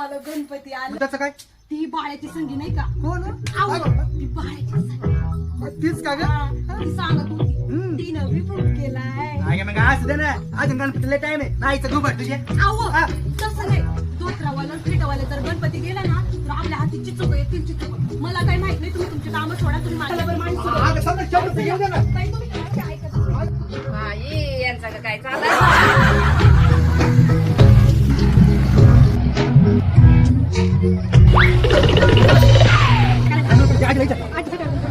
आलं गणपती आलं. त्याचं काय ती बाळ्याची संगी नाही का? हो ना आहो, ती बाळ्याची संगी. तीच का ग हा, ती सांगत होती तिनं बी बुक केलाय. अगे मग असू दे ना अजून गणपतीला टाइम आहे नाहीचं गुबट तुझे आहो, हा. तसं नाही. धोत्रावाला फेटावाला जर गणपती गेला ना तर आपल्या हाती चिचुक येतील चिचुक. मला काही माहित नाही. तुम्ही तुमची कामं सोडा. तुम्ही माझ्यावर माणसं बघा. अगं समजा शेवटचं येऊ दे ना. ताई, तुम्ही काय ऐकत नाही. बाई, यांचं का काय चाललंय?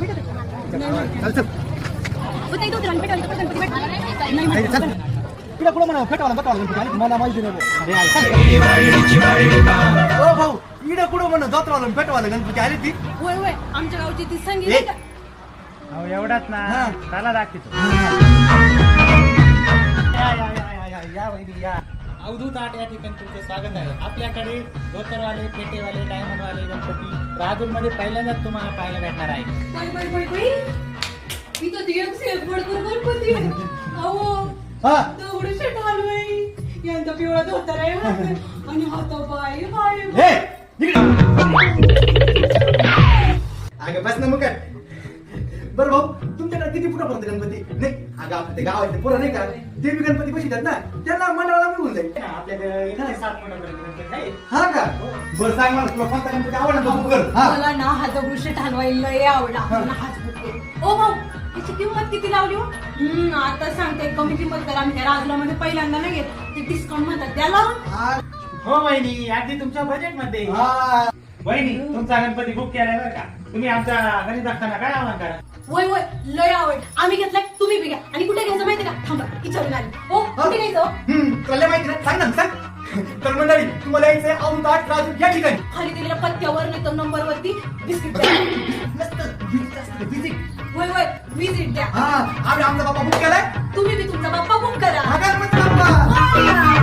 चल चल हो, ताई, धोत्रावाला फेटावाला तर गणपती भेटला नाही. नाही, नाही, चल तुला कुठं म्हणा फेटावाला बटावाला गणपती आली मला माहिती नाही भाऊ. ओ भाऊ इकडे कुठं म्हणा जोत्रावाला फेटावाला गणपती आली ती होय होय, आमच्या गावची ती संगी ए. नाही का? अहो एवढाच ना हा. त्याला दाखवतो या वहिनी या अवधूत आठ या ठिकाणी तुमचं स्वागत आहे. आपल्याकडे धोतरवाले पेटेवाले डायमंडवाले गणपती राजूरमध्ये पहिल्यांदाच तुम्हाला पाहायला भेटणार आहे. बाई, बाई, बाई, बाई. इथं ती एक शेरफडकर गणपती आहे. अहो, हा दगडूशेठ हलवाई यांचा पिवळा धोतर आहे आणि हाता बाई बाई हे इकडे. अगं बस ना मग काय बरं भाऊ तुमच्याकडे किती फुटापर्यंत गणपती नाही अगं आपल्या गावातले पुरा नाही का ते बी गणपती बसतात ना त्यांना मंडळाला मिळून जाईल आपल्याकडे इथं 7 फुटापर्यंत गणपती आहे. हा का बरं सांग मला तुला कोणता गणपती आवडला तो तू कर हा मला ना हा दगडूशेठ हलवाई लय आवडला. मला हाच बुक केला. ओ भाऊ, याची किंमत किती लावली हो? आता सांगते कमी किंमत करा. आम्ही त्या राजला मध्ये पहिल्यांदा नाही घेत. ते डिस्काउंट म्हणतात द्याला. हा. हो वहिनी अगदी तुमच्या बजेट मध्ये. हा. वहिनी तुमचा गणपती बुक केलाय बरं का. तुम्ही आमच्या गणित असताना काय आव्हान करा. वय वय लय आवड. आम्ही घेतलाय, तुम्ही बी घ्या. आणि कुठे घ्यायचं माहिती का? थांबा विचारून आली. हो कुठे घ्यायचं? तुला माहिती ना सांग ना सांग तर मंडळी तुम्हाला यायचंय औंधाट राजूर या ठिकाणी खाली दिलेल्या पत्त्यावर नाही तर नंबर वरती बिस्किट द्या. वय वय विजिट द्या. हा आम्ही आमचा बाबा बुक केलाय तुम्ही बी तुमचा बाप्पा बुक करा. हा गणपती बाप्पा